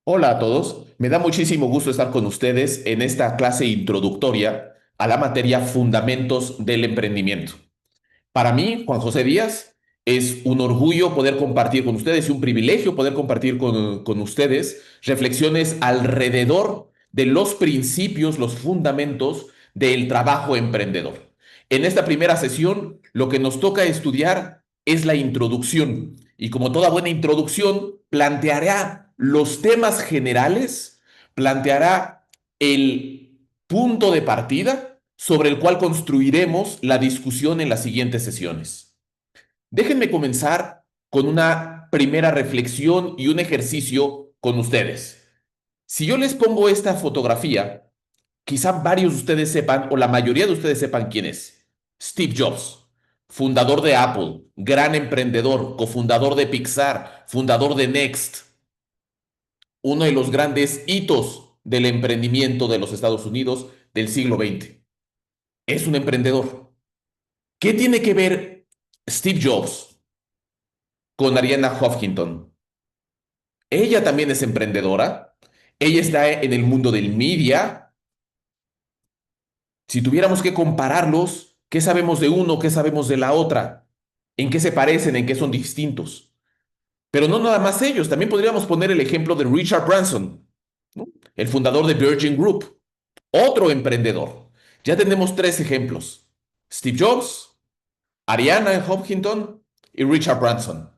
Hola a todos, me da muchísimo gusto estar con ustedes en esta clase introductoria a la materia Fundamentos del Emprendimiento. Para mí, Juan José Díaz, es un orgullo poder compartir con ustedes y un privilegio poder compartir con ustedes reflexiones alrededor de los principios, los fundamentos del trabajo emprendedor. En esta primera sesión, lo que nos toca estudiar es la introducción y como toda buena introducción, planteará los temas generales, planteará el punto de partida sobre el cual construiremos la discusión en las siguientes sesiones. Déjenme comenzar con una primera reflexión y un ejercicio con ustedes. Si yo les pongo esta fotografía, quizá varios de ustedes sepan, o la mayoría de ustedes sepan quién es. Steve Jobs, fundador de Apple, gran emprendedor, cofundador de Pixar, fundador de Next, uno de los grandes hitos del emprendimiento de los Estados Unidos del siglo XX. Es un emprendedor. ¿Qué tiene que ver Steve Jobs con Arianna Huffington? Ella también es emprendedora. Ella está en el mundo del media. Si tuviéramos que compararlos, ¿qué sabemos de uno? ¿Qué sabemos de la otra? ¿En qué se parecen? ¿En qué son distintos? Pero no nada más ellos. También podríamos poner el ejemplo de Richard Branson, ¿no? El fundador de Virgin Group, otro emprendedor. Ya tenemos tres ejemplos. Steve Jobs, Arianna Huffington y Richard Branson.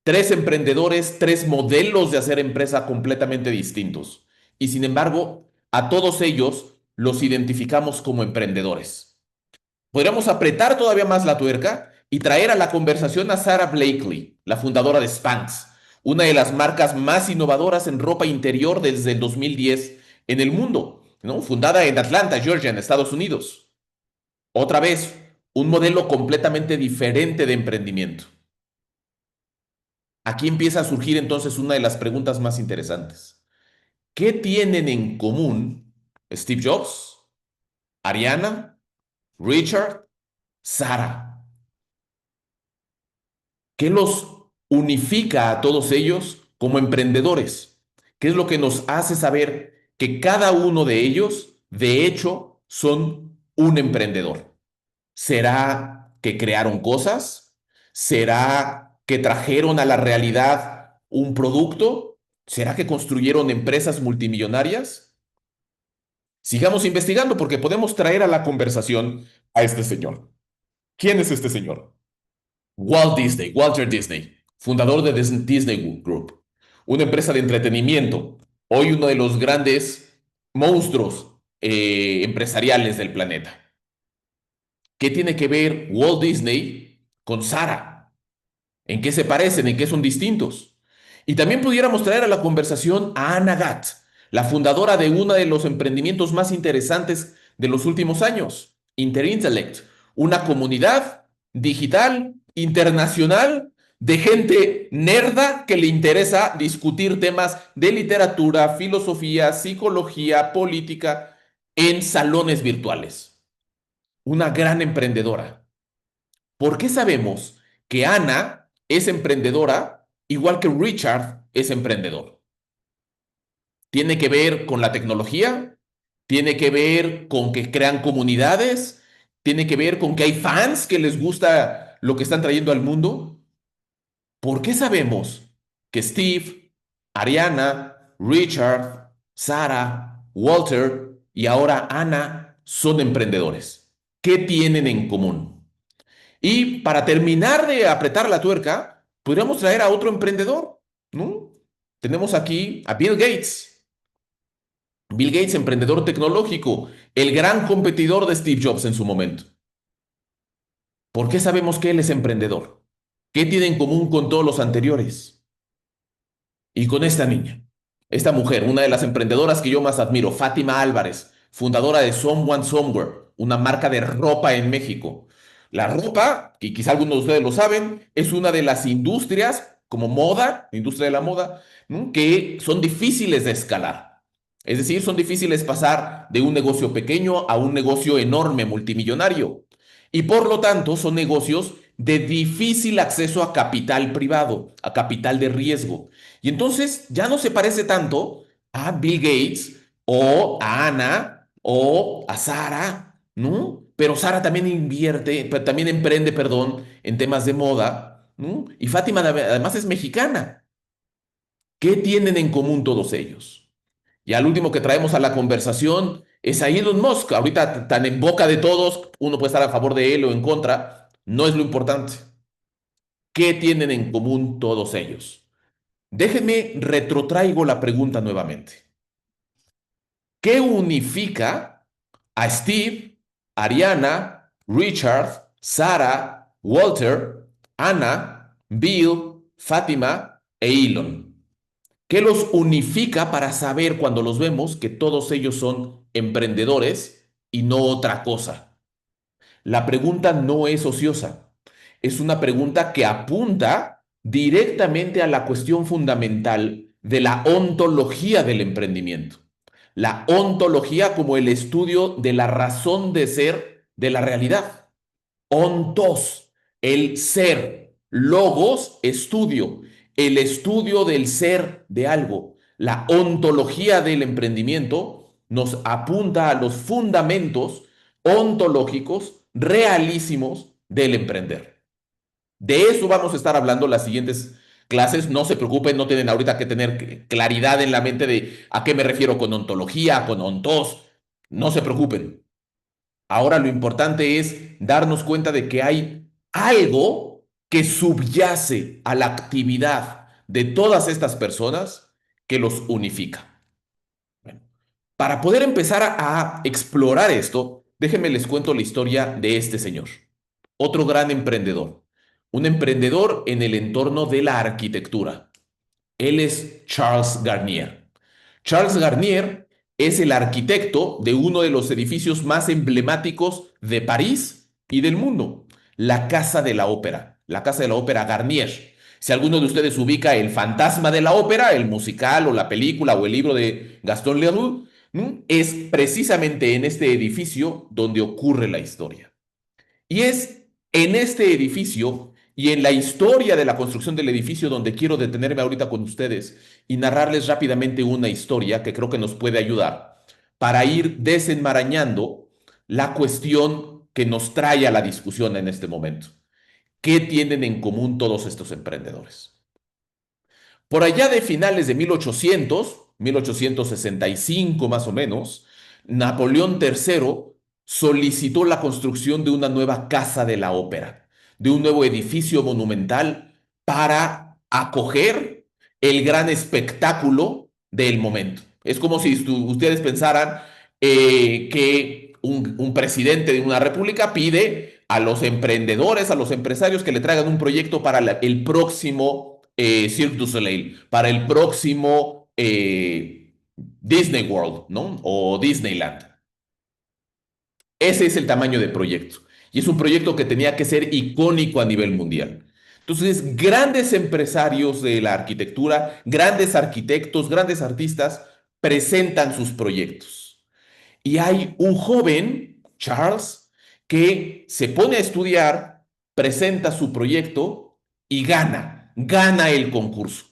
Tres emprendedores, tres modelos de hacer empresa completamente distintos. Y sin embargo, a todos ellos los identificamos como emprendedores. Podríamos apretar todavía más la tuerca y traer a la conversación a Sarah Blakely, la fundadora de Spanx, una de las marcas más innovadoras en ropa interior desde el 2010 en el mundo, ¿no? Fundada en Atlanta, Georgia, en Estados Unidos. Otra vez, un modelo completamente diferente de emprendimiento. Aquí empieza a surgir entonces una de las preguntas más interesantes. ¿Qué tienen en común Steve Jobs, Ariana, Richard, Sarah? ¿Qué los unifica a todos ellos como emprendedores? ¿Qué es lo que nos hace saber que cada uno de ellos, de hecho, son un emprendedor? ¿Será que crearon cosas? ¿Será que trajeron a la realidad un producto? ¿Será que construyeron empresas multimillonarias? Sigamos investigando porque podemos traer a la conversación a este señor. ¿Quién es este señor? Walt Disney, Walter Disney, fundador de Disney Group, una empresa de entretenimiento, hoy uno de los grandes monstruos empresariales del planeta. ¿Qué tiene que ver Walt Disney con Sara? ¿En qué se parecen? ¿En qué son distintos? Y también pudiéramos traer a la conversación a Anna Gatt, la fundadora de uno de los emprendimientos más interesantes de los últimos años, Interintellect, una comunidad digital internacional de gente nerda que le interesa discutir temas de literatura, filosofía, psicología, política en salones virtuales. Una gran emprendedora. ¿Por qué sabemos que Ana es emprendedora igual que Richard es emprendedor? ¿Tiene que ver con la tecnología? ¿Tiene que ver con que crean comunidades? ¿Tiene que ver con que hay fans que les gusta lo que están trayendo al mundo? ¿Por qué sabemos que Steve, Ariana, Richard, Sarah, Walter y ahora Ana son emprendedores? ¿Qué tienen en común? Y para terminar de apretar la tuerca, podríamos traer a otro emprendedor, ¿no? Tenemos aquí a Bill Gates. Bill Gates, emprendedor tecnológico, el gran competidor de Steve Jobs en su momento. ¿Por qué sabemos que él es emprendedor? ¿Qué tiene en común con todos los anteriores? Y con esta niña, esta mujer, una de las emprendedoras que yo más admiro, Fátima Álvarez, fundadora de Someone Somewhere, una marca de ropa en México. La ropa, que quizá algunos de ustedes lo saben, es una de las industrias como moda, industria de la moda, ¿no? Que son difíciles de escalar. Es decir, son difíciles pasar de un negocio pequeño a un negocio enorme, multimillonario. Y por lo tanto, son negocios de difícil acceso a capital privado, a capital de riesgo. Y entonces ya no se parece tanto a Bill Gates o a Ana o a Sara, ¿no? Pero Sara también invierte, también emprende, perdón, en temas de moda, ¿no? Y Fátima además es mexicana. ¿Qué tienen en común todos ellos? Y al último que traemos a la conversación es a Elon Musk. Ahorita tan en boca de todos, uno puede estar a favor de él o en contra, no es lo importante. ¿Qué tienen en común todos ellos? Déjenme retrotraigo la pregunta nuevamente. ¿Qué unifica a Steve, Ariana, Richard, Sarah, Walter, Anna, Bill, Fátima e Elon? ¿Qué los unifica para saber cuando los vemos que todos ellos son emprendedores y no otra cosa? La pregunta no es ociosa, es una pregunta que apunta directamente a la cuestión fundamental de la ontología del emprendimiento. La ontología como el estudio de la razón de ser de la realidad. Ontos, el ser. Logos, estudio. El estudio del ser de algo. La ontología del emprendimiento nos apunta a los fundamentos ontológicos realísimos del emprender. De eso vamos a estar hablando las siguientes clases. No se preocupen, no tienen ahorita que tener claridad en la mente de a qué me refiero con ontología, con ontos. No se preocupen. Ahora lo importante es darnos cuenta de que hay algo que subyace a la actividad de todas estas personas que los unifica. Bueno, para poder empezar a explorar esto, déjenme les cuento la historia de este señor, otro gran emprendedor, un emprendedor en el entorno de la arquitectura. Él es Charles Garnier. Charles Garnier es el arquitecto de uno de los edificios más emblemáticos de París y del mundo, la Casa de la Ópera, la Casa de la Ópera Garnier. Si alguno de ustedes ubica El Fantasma de la Ópera, el musical o la película o el libro de Gaston Leroux, es precisamente en este edificio donde ocurre la historia. Y es en este edificio y en la historia de la construcción del edificio donde quiero detenerme ahorita con ustedes y narrarles rápidamente una historia que creo que nos puede ayudar para ir desenmarañando la cuestión que nos trae a la discusión en este momento. ¿Qué tienen en común todos estos emprendedores? Por allá de finales de 1865 más o menos, Napoleón III solicitó la construcción de una nueva casa de la ópera, de un nuevo edificio monumental para acoger el gran espectáculo del momento. Es como si ustedes pensaran que un presidente de una república pide a los emprendedores, a los empresarios que le traigan un proyecto para el próximo Cirque du Soleil, para el próximo Disney World, ¿no? O Disneyland. Ese es el tamaño de proyecto. Y es un proyecto que tenía que ser icónico a nivel mundial. Entonces, grandes empresarios de la arquitectura, grandes arquitectos, grandes artistas presentan sus proyectos. Y hay un joven, Charles, que se pone a estudiar, presenta su proyecto y gana el concurso.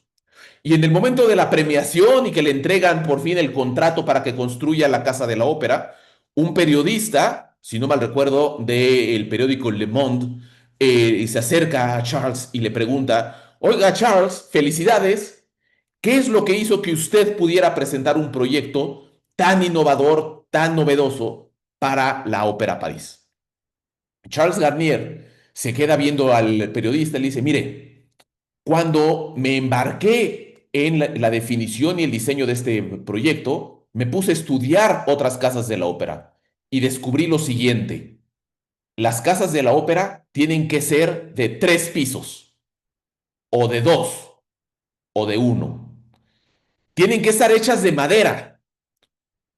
Y en el momento de la premiación y que le entregan por fin el contrato para que construya la Casa de la Ópera, un periodista, si no mal recuerdo, del periódico Le Monde, se acerca a Charles y le pregunta, oiga Charles, felicidades, ¿qué es lo que hizo que usted pudiera presentar un proyecto tan innovador, tan novedoso para la Ópera París? Charles Garnier se queda viendo al periodista y le dice, mire, cuando me embarqué en la definición y el diseño de este proyecto, me puse a estudiar otras casas de la ópera y descubrí lo siguiente. Las casas de la ópera tienen que ser de 3 pisos, o de 2, o de 1. Tienen que estar hechas de madera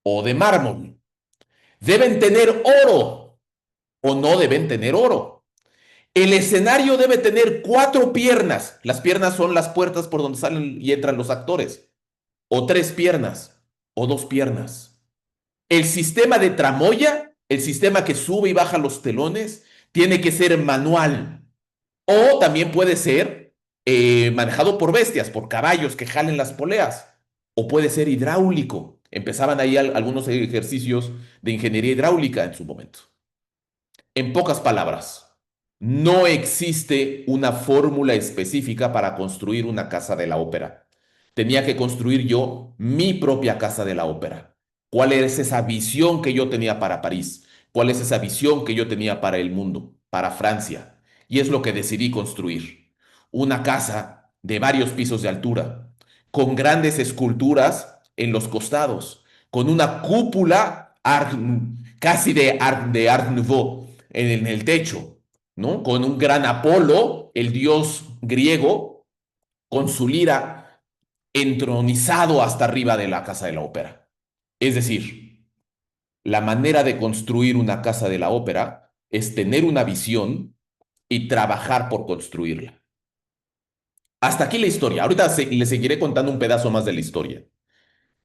o de mármol. Deben tener oro o no deben tener oro. El escenario debe tener 4 piernas. Las piernas son las puertas por donde salen y entran los actores. O 3 piernas, o 2 piernas. El sistema de tramoya, el sistema que sube y baja los telones, tiene que ser manual. O también puede ser manejado por bestias, por caballos que jalen las poleas. O puede ser hidráulico. Empezaban ahí algunos ejercicios de ingeniería hidráulica en su momento. En pocas palabras, no existe una fórmula específica para construir una casa de la ópera. Tenía que construir yo mi propia casa de la ópera. ¿Cuál es esa visión que yo tenía para París? ¿Cuál es esa visión que yo tenía para el mundo, para Francia? Y es lo que decidí construir. Una casa de varios pisos de altura, con grandes esculturas en los costados, con una cúpula casi de Art Nouveau en el techo, ¿no? Con un gran Apolo, el dios griego, con su lira entronizado hasta arriba de la casa de la ópera. Es decir, la manera de construir una casa de la ópera es tener una visión y trabajar por construirla. Hasta aquí la historia. Ahorita le seguiré contando un pedazo más de la historia.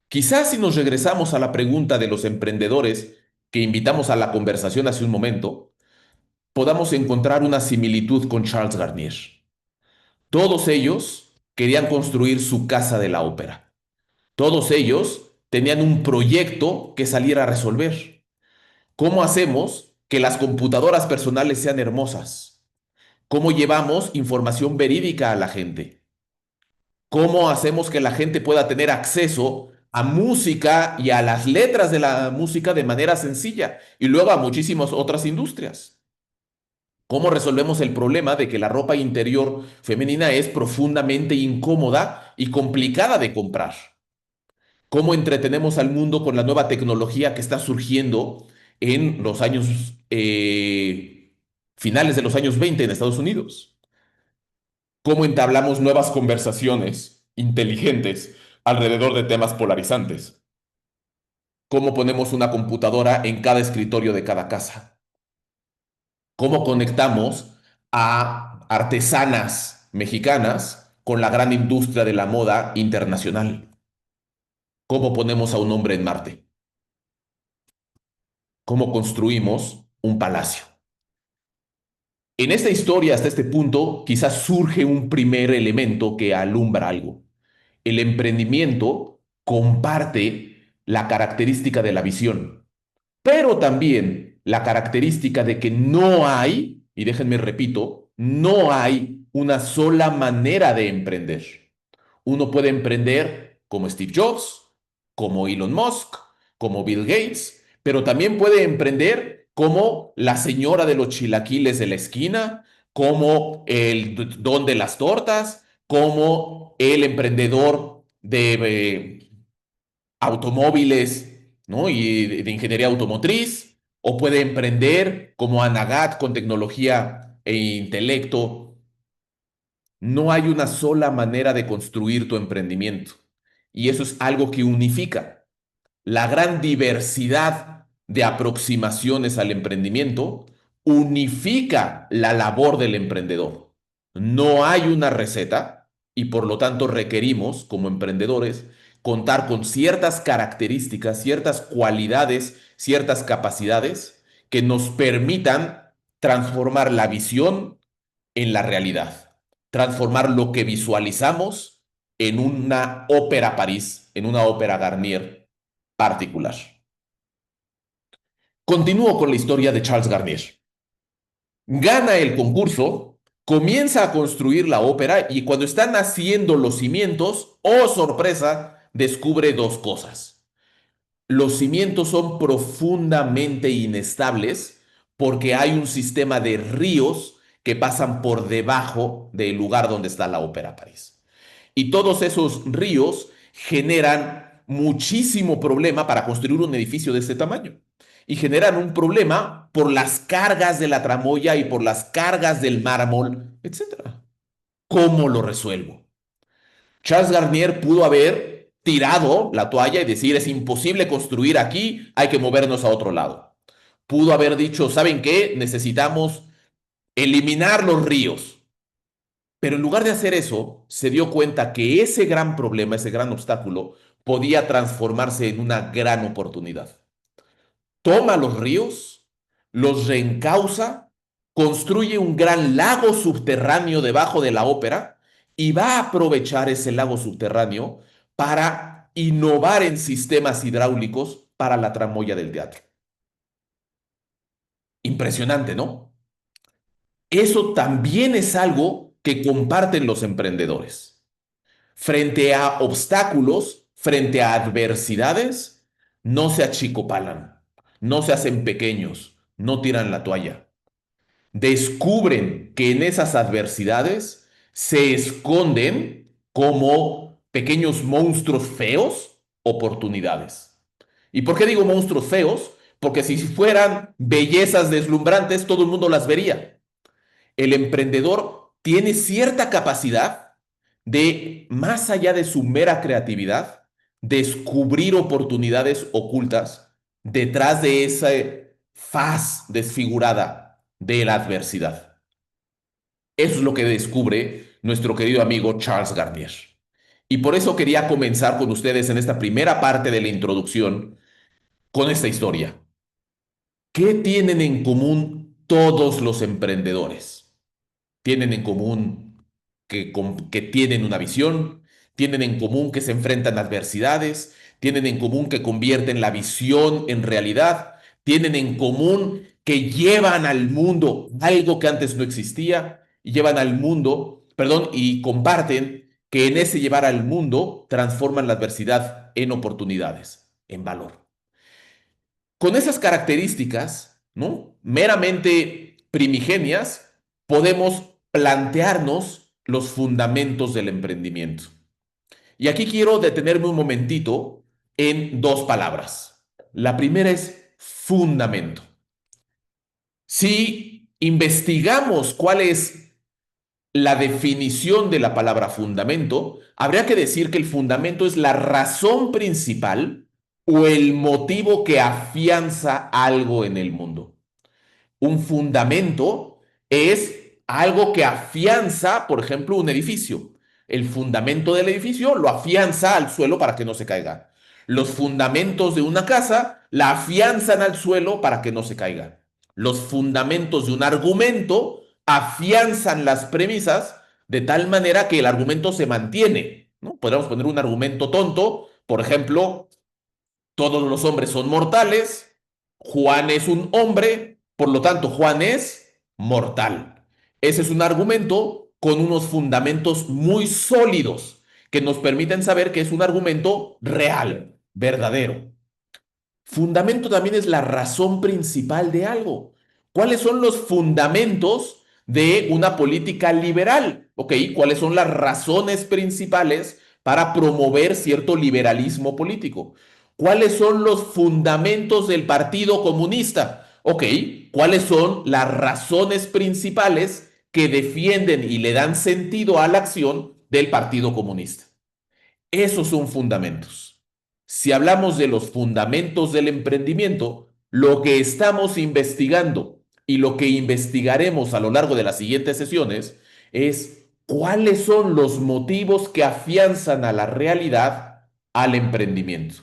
Quizás si nos regresamos a la pregunta de los emprendedores que invitamos a la conversación hace un momento, podamos encontrar una similitud con Charles Garnier. Todos ellos querían construir su casa de la ópera. Todos ellos tenían un proyecto que saliera a resolver. ¿Cómo hacemos que las computadoras personales sean hermosas? ¿Cómo llevamos información verídica a la gente? ¿Cómo hacemos que la gente pueda tener acceso a música y a las letras de la música de manera sencilla? Y luego a muchísimas otras industrias. ¿Cómo resolvemos el problema de que la ropa interior femenina es profundamente incómoda y complicada de comprar? ¿Cómo entretenemos al mundo con la nueva tecnología que está surgiendo en los años finales de los años 20 en Estados Unidos? ¿Cómo entablamos nuevas conversaciones inteligentes alrededor de temas polarizantes? ¿Cómo ponemos una computadora en cada escritorio de cada casa? ¿Cómo conectamos a artesanas mexicanas con la gran industria de la moda internacional? ¿Cómo ponemos a un hombre en Marte? ¿Cómo construimos un palacio? En esta historia, hasta este punto, quizás surge un primer elemento que alumbra algo. El emprendimiento comparte la característica de la visión, pero también la característica de que no hay, y déjenme repito, no hay una sola manera de emprender. Uno puede emprender como Steve Jobs, como Elon Musk, como Bill Gates, pero también puede emprender como la señora de los chilaquiles de la esquina, como el don de las tortas, como el emprendedor de automóviles, ¿no? Y de ingeniería automotriz, o puede emprender como Anagat con tecnología e intelecto. No hay una sola manera de construir tu emprendimiento. Y eso es algo que unifica. La gran diversidad de aproximaciones al emprendimiento unifica la labor del emprendedor. No hay una receta y por lo tanto requerimos, como emprendedores, contar con ciertas características, ciertas cualidades, ciertas capacidades que nos permitan transformar la visión en la realidad, transformar lo que visualizamos en una ópera París, en una ópera Garnier particular. Continúo con la historia de Charles Garnier. Gana el concurso, comienza a construir la ópera y cuando están haciendo los cimientos, oh sorpresa, descubre dos cosas. Los cimientos son profundamente inestables porque hay un sistema de ríos que pasan por debajo del lugar donde está la Ópera París. Y todos esos ríos generan muchísimo problema para construir un edificio de este tamaño. Y generan un problema por las cargas de la tramoya y por las cargas del mármol, etcétera. ¿Cómo lo resuelvo? Charles Garnier pudo haber tirado la toalla y decir, es imposible construir aquí, hay que movernos a otro lado. Pudo haber dicho, ¿saben qué? Necesitamos eliminar los ríos. Pero en lugar de hacer eso, se dio cuenta que ese gran problema, ese gran obstáculo, podía transformarse en una gran oportunidad. Toma los ríos, los reencausa, construye un gran lago subterráneo debajo de la ópera y va a aprovechar ese lago subterráneo para innovar en sistemas hidráulicos para la tramoya del teatro. Impresionante, ¿no? Eso también es algo que comparten los emprendedores. Frente a obstáculos, frente a adversidades, no se achicopalan, no se hacen pequeños, no tiran la toalla. Descubren que en esas adversidades se esconden como pequeños monstruos feos, oportunidades. ¿Y por qué digo monstruos feos? Porque si fueran bellezas deslumbrantes, todo el mundo las vería. El emprendedor tiene cierta capacidad de, más allá de su mera creatividad, descubrir oportunidades ocultas detrás de esa faz desfigurada de la adversidad. Eso es lo que descubre nuestro querido amigo Charles Garnier. Y por eso quería comenzar con ustedes en esta primera parte de la introducción con esta historia. ¿Qué tienen en común todos los emprendedores? Tienen en común que tienen una visión, tienen en común que se enfrentan a adversidades, tienen en común que convierten la visión en realidad, tienen en común que llevan al mundo algo que antes no existía y llevan al mundo, perdón, y comparten que en ese llevar al mundo transforman la adversidad en oportunidades, en valor. Con esas características, ¿no? Meramente primigenias, podemos plantearnos los fundamentos del emprendimiento. Y aquí quiero detenerme un momentito en dos palabras. La primera es fundamento. Si investigamos cuál es la definición de la palabra fundamento, habría que decir que el fundamento es la razón principal o el motivo que afianza algo en el mundo. Un fundamento es algo que afianza, por ejemplo, un edificio. El fundamento del edificio lo afianza al suelo para que no se caiga. Los fundamentos de una casa la afianzan al suelo para que no se caiga. Los fundamentos de un argumento afianzan las premisas de tal manera que el argumento se mantiene, ¿no? Podríamos poner un argumento tonto, por ejemplo, todos los hombres son mortales, Juan es un hombre, por lo tanto Juan es mortal. Ese es un argumento con unos fundamentos muy sólidos que nos permiten saber que es un argumento real, verdadero. Fundamento también es la razón principal de algo. ¿Cuáles son los fundamentos de una política liberal? ¿Ok? ¿Cuáles son las razones principales para promover cierto liberalismo político? ¿Cuáles son los fundamentos del Partido Comunista? ¿Ok? ¿Cuáles son las razones principales que defienden y le dan sentido a la acción del Partido Comunista? Esos son fundamentos. Si hablamos de los fundamentos del emprendimiento, lo que estamos investigando y lo que investigaremos a lo largo de las siguientes sesiones es cuáles son los motivos que afianzan a la realidad al emprendimiento.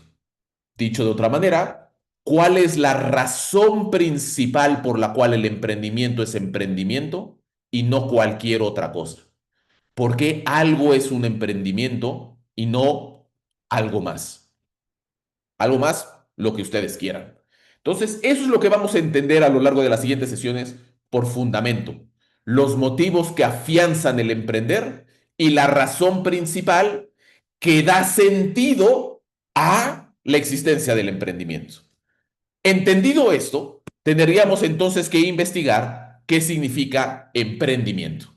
Dicho de otra manera, ¿cuál es la razón principal por la cual el emprendimiento es emprendimiento y no cualquier otra cosa? ¿Por qué algo es un emprendimiento y no algo más? Algo más, lo que ustedes quieran. Entonces, eso es lo que vamos a entender a lo largo de las siguientes sesiones por fundamento. Los motivos que afianzan el emprender y la razón principal que da sentido a la existencia del emprendimiento. Entendido esto, tendríamos entonces que investigar qué significa emprendimiento.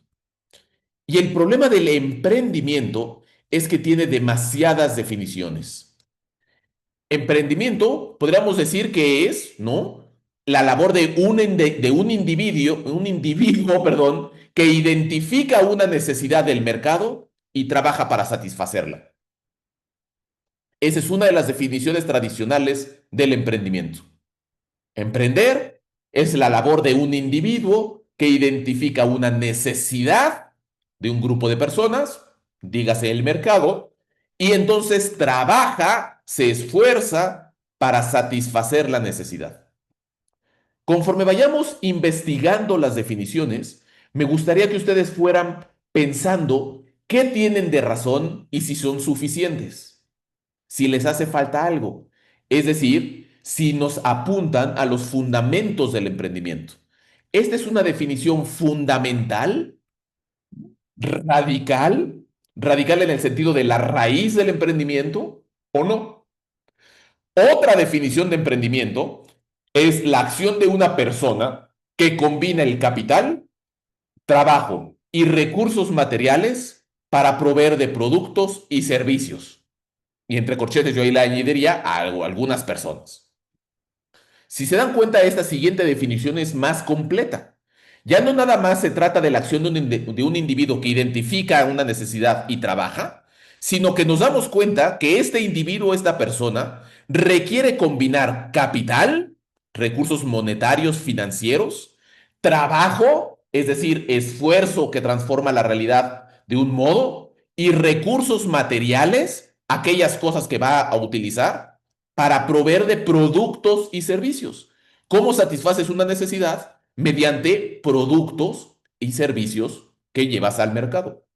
Y el problema del emprendimiento es que tiene demasiadas definiciones. Emprendimiento, podríamos decir que es, ¿no? La labor un individuo, perdón, que identifica una necesidad del mercado y trabaja para satisfacerla. Esa es una de las definiciones tradicionales del emprendimiento. Emprender es la labor de un individuo que identifica una necesidad de un grupo de personas, dígase el mercado, y entonces trabaja, se esfuerza para satisfacer la necesidad. Conforme vayamos investigando las definiciones, me gustaría que ustedes fueran pensando qué tienen de razón y si son suficientes, si les hace falta algo. Es decir, si nos apuntan a los fundamentos del emprendimiento. Esta es una definición fundamental, radical, radical en el sentido de la raíz del emprendimiento, ¿o no? Otra definición de emprendimiento es la acción de una persona que combina el capital, trabajo y recursos materiales para proveer de productos y servicios. Y entre corchetes yo ahí le añadiría a algo, algunas personas. Si se dan cuenta, esta siguiente definición es más completa. Ya no nada más se trata de la acción de un individuo que identifica una necesidad y trabaja, sino que nos damos cuenta que este individuo, esta persona, requiere combinar capital, recursos monetarios, financieros, trabajo, es decir, esfuerzo que transforma la realidad de un modo, y recursos materiales, aquellas cosas que va a utilizar para proveer de productos y servicios. ¿Cómo satisfaces una necesidad? Mediante productos y servicios que llevas al mercado.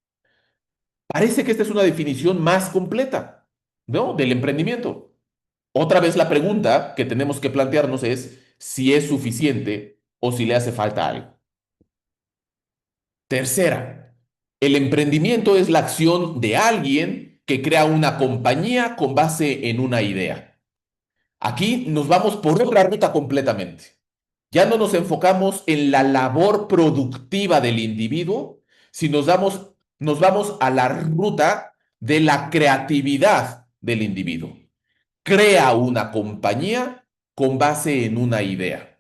Parece que esta es una definición más completa, ¿no? Del emprendimiento. Otra vez la pregunta que tenemos que plantearnos es si es suficiente o si le hace falta algo. Tercera, el emprendimiento es la acción de alguien que crea una compañía con base en una idea. Aquí nos vamos por otra ruta completamente. Ya no nos enfocamos en la labor productiva del individuo, sino nos vamos a la ruta de la creatividad del individuo. Crea una compañía con base en una idea.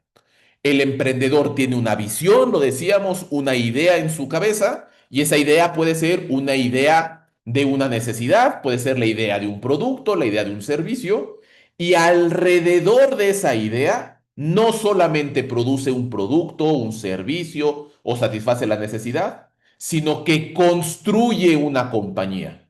El emprendedor tiene una visión, lo decíamos, una idea en su cabeza, y esa idea puede ser una idea de una necesidad, puede ser la idea de un producto, la idea de un servicio, y alrededor de esa idea no solamente produce un producto, un servicio o satisface la necesidad, sino que construye una compañía.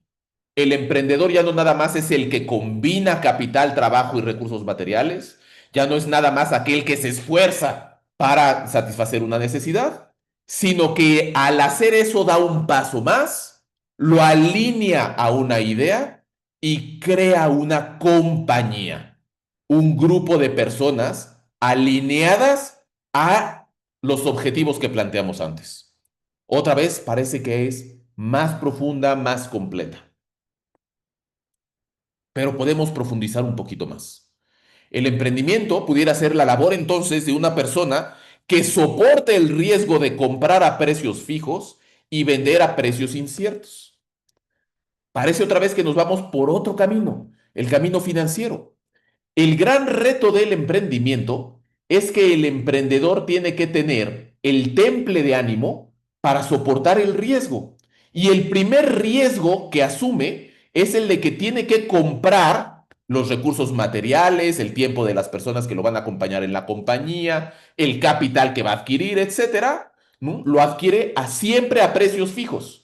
El emprendedor ya no nada más es el que combina capital, trabajo y recursos materiales, ya no es nada más aquel que se esfuerza para satisfacer una necesidad, sino que al hacer eso da un paso más, lo alinea a una idea y crea una compañía, un grupo de personas alineadas a los objetivos que planteamos antes. Otra vez parece que es más profunda, más completa, pero podemos profundizar un poquito más. El emprendimiento pudiera ser la labor entonces de una persona que soporte el riesgo de comprar a precios fijos y vender a precios inciertos. Parece otra vez que nos vamos por otro camino, el camino financiero. El gran reto del emprendimiento es que el emprendedor tiene que tener el temple de ánimo para soportar el riesgo. Y el primer riesgo que asume es el de que tiene que comprar los recursos materiales, el tiempo de las personas que lo van a acompañar en la compañía, el capital que va a adquirir, etcétera, ¿no? Lo adquiere siempre a precios fijos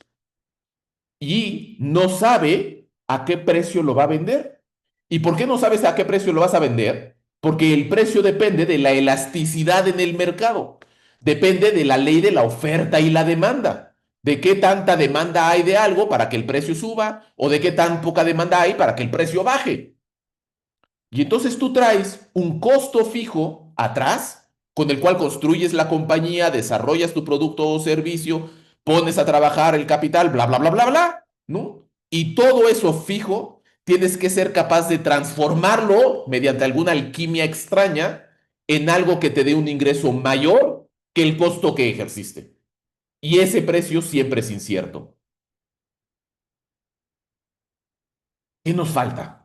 y no sabe a qué precio lo va a vender. ¿Y por qué no sabes a qué precio lo vas a vender? Porque el precio depende de la elasticidad en el mercado, depende de la ley de la oferta y la demanda, de qué tanta demanda hay de algo para que el precio suba o de qué tan poca demanda hay para que el precio baje. Y entonces tú traes un costo fijo atrás con el cual construyes la compañía, desarrollas tu producto o servicio, pones a trabajar el capital, bla, bla, bla, bla, bla, ¿no? Y todo eso fijo tienes que ser capaz de transformarlo mediante alguna alquimia extraña en algo que te dé un ingreso mayor que el costo que ejerciste. Y ese precio siempre es incierto. ¿Qué nos falta?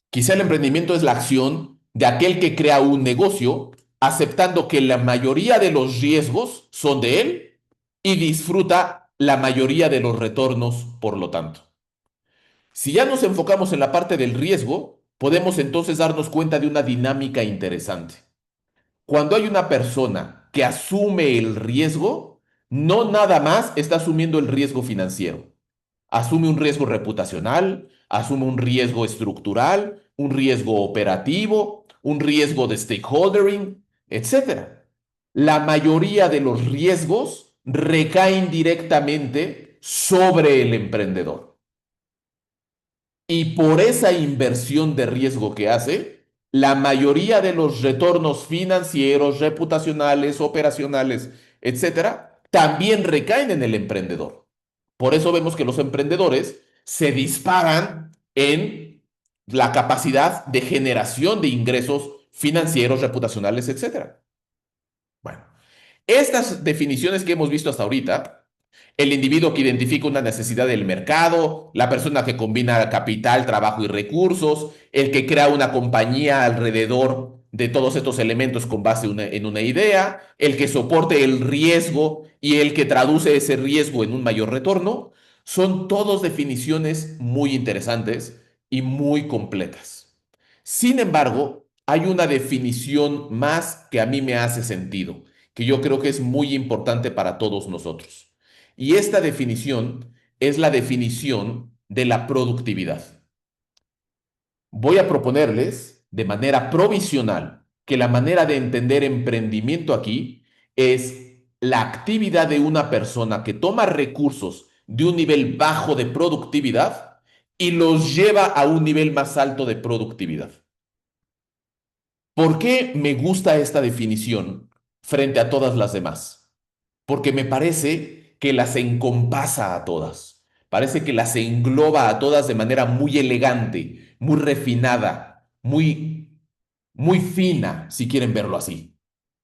Quizá el emprendimiento es la acción de aquel que crea un negocio aceptando que la mayoría de los riesgos son de él y disfruta la mayoría de los retornos, por lo tanto. Si ya nos enfocamos en la parte del riesgo, podemos entonces darnos cuenta de una dinámica interesante. Cuando hay una persona que asume el riesgo, no nada más está asumiendo el riesgo financiero. Asume un riesgo reputacional, asume un riesgo estructural, un riesgo operativo, un riesgo de stakeholdering, etcétera. La mayoría de los riesgos recaen directamente sobre el emprendedor. Y por esa inversión de riesgo que hace, la mayoría de los retornos financieros, reputacionales, operacionales, etcétera, también recaen en el emprendedor. Por eso vemos que los emprendedores se disparan en la capacidad de generación de ingresos financieros, reputacionales, etcétera. Bueno, estas definiciones que hemos visto hasta ahorita, el individuo que identifica una necesidad del mercado, la persona que combina capital, trabajo y recursos, el que crea una compañía alrededor de todos estos elementos con base en una idea, el que soporte el riesgo y el que traduce ese riesgo en un mayor retorno, son todos definiciones muy interesantes y muy completas. Sin embargo, hay una definición más que a mí me hace sentido, que yo creo que es muy importante para todos nosotros. Y esta definición es la definición de la productividad. Voy a proponerles de manera provisional que la manera de entender emprendimiento aquí es la actividad de una persona que toma recursos de un nivel bajo de productividad y los lleva a un nivel más alto de productividad. ¿Por qué me gusta esta definición frente a todas las demás? Porque me parece que las encompasa a todas. Parece que las engloba a todas de manera muy elegante, muy refinada, muy fina, si quieren verlo así.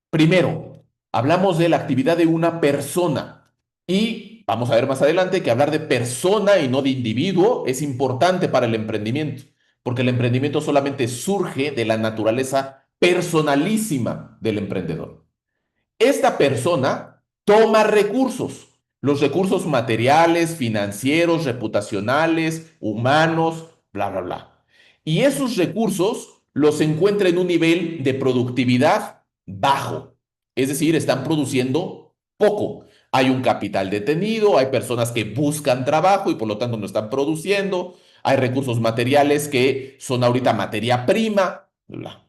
Primero, hablamos de la actividad de una persona y vamos a ver más adelante que hablar de persona y no de individuo es importante para el emprendimiento, porque el emprendimiento solamente surge de la naturaleza personalísima del emprendedor. Esta persona toma recursos, los recursos materiales, financieros, reputacionales, humanos, bla, bla, bla. Y esos recursos los encuentra en un nivel de productividad bajo. Es decir, están produciendo poco. Hay un capital detenido, hay personas que buscan trabajo y por lo tanto no están produciendo, hay recursos materiales que son ahorita materia prima, bla.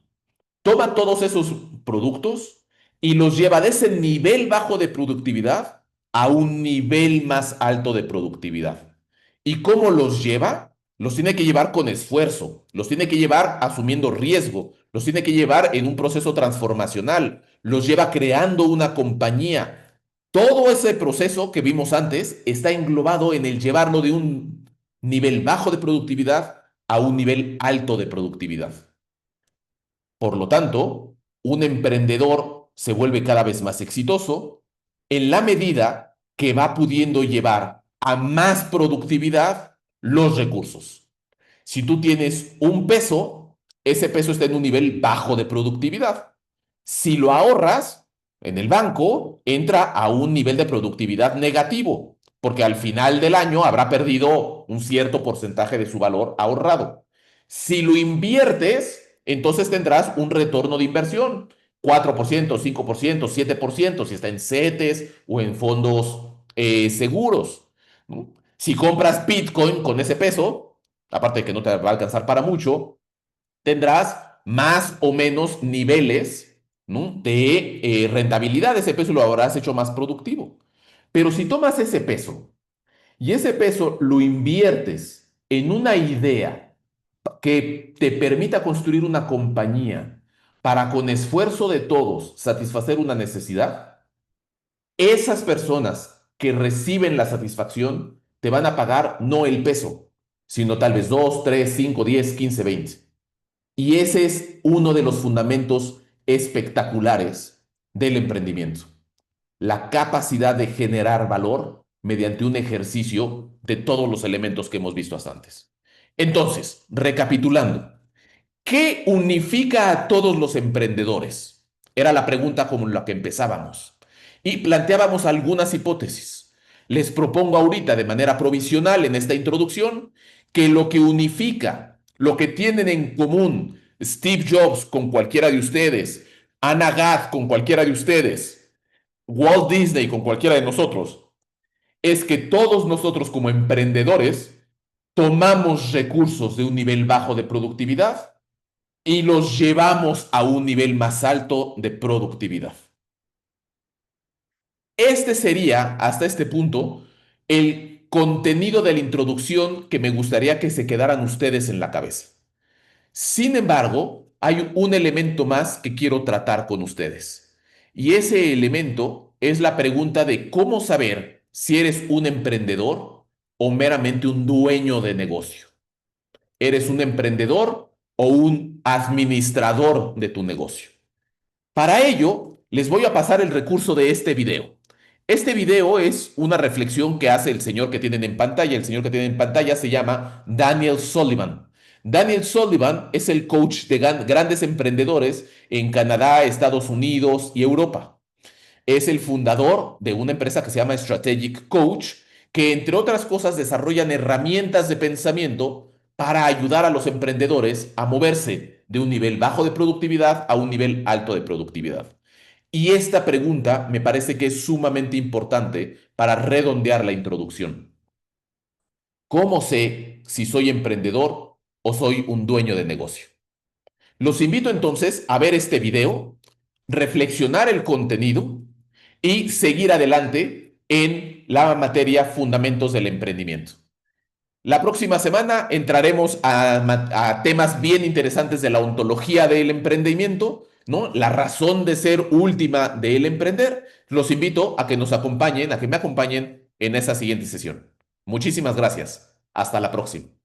Toma todos esos productos y los lleva de ese nivel bajo de productividad a un nivel más alto de productividad. ¿Y cómo los lleva? Los tiene que llevar con esfuerzo, los tiene que llevar asumiendo riesgo, los tiene que llevar en un proceso transformacional, los lleva creando una compañía. Todo ese proceso que vimos antes está englobado en el llevarlo de un nivel bajo de productividad a un nivel alto de productividad. Por lo tanto, un emprendedor se vuelve cada vez más exitoso en la medida que va pudiendo llevar a más productividad los recursos. Si tú tienes un peso, ese peso está en un nivel bajo de productividad. Si lo ahorras en el banco, entra a un nivel de productividad negativo, porque al final del año habrá perdido un cierto porcentaje de su valor ahorrado. Si lo inviertes, entonces tendrás un retorno de inversión, 4%, 5%, 7%, si está en CETES o en fondos seguros, ¿no? Si compras Bitcoin con ese peso, aparte de que no te va a alcanzar para mucho, tendrás más o menos niveles, ¿no?, de rentabilidad. Ese peso lo habrás hecho más productivo. Pero si tomas ese peso y ese peso lo inviertes en una idea que te permita construir una compañía para con esfuerzo de todos satisfacer una necesidad, esas personas que reciben la satisfacción te van a pagar no el peso, sino tal vez 2, 3, 5, 10, 15, 20. Y ese es uno de los fundamentos espectaculares del emprendimiento, la capacidad de generar valor mediante un ejercicio de todos los elementos que hemos visto hasta antes. Entonces, recapitulando, ¿qué unifica a todos los emprendedores? Era la pregunta con la que empezábamos. Y planteábamos algunas hipótesis. Les propongo ahorita de manera provisional en esta introducción que lo que unifica, lo que tienen en común Steve Jobs con cualquiera de ustedes, Anna Gath con cualquiera de ustedes, Walt Disney con cualquiera de nosotros, es que todos nosotros como emprendedores tomamos recursos de un nivel bajo de productividad y los llevamos a un nivel más alto de productividad. Este sería, hasta este punto, el contenido de la introducción que me gustaría que se quedaran ustedes en la cabeza. Sin embargo, hay un elemento más que quiero tratar con ustedes. Y ese elemento es la pregunta de cómo saber si eres un emprendedor o meramente un dueño de negocio. ¿Eres un emprendedor o un administrador de tu negocio? Para ello, les voy a pasar el recurso de este video. Este video es una reflexión que hace el señor que tienen en pantalla. El señor que tienen en pantalla se llama Daniel Sullivan. Daniel Sullivan es el coach de grandes emprendedores en Canadá, Estados Unidos y Europa. Es el fundador de una empresa que se llama Strategic Coach, que entre otras cosas desarrollan herramientas de pensamiento para ayudar a los emprendedores a moverse de un nivel bajo de productividad a un nivel alto de productividad. Y esta pregunta me parece que es sumamente importante para redondear la introducción. ¿Cómo sé si soy emprendedor o soy un dueño de negocio? Los invito entonces a ver este video, reflexionar el contenido y seguir adelante en la materia Fundamentos del Emprendimiento. La próxima semana entraremos a temas bien interesantes de la ontología del emprendimiento, ¿no? La razón de ser última del emprender. Los invito a que nos acompañen, a que me acompañen en esa siguiente sesión. Muchísimas gracias. Hasta la próxima.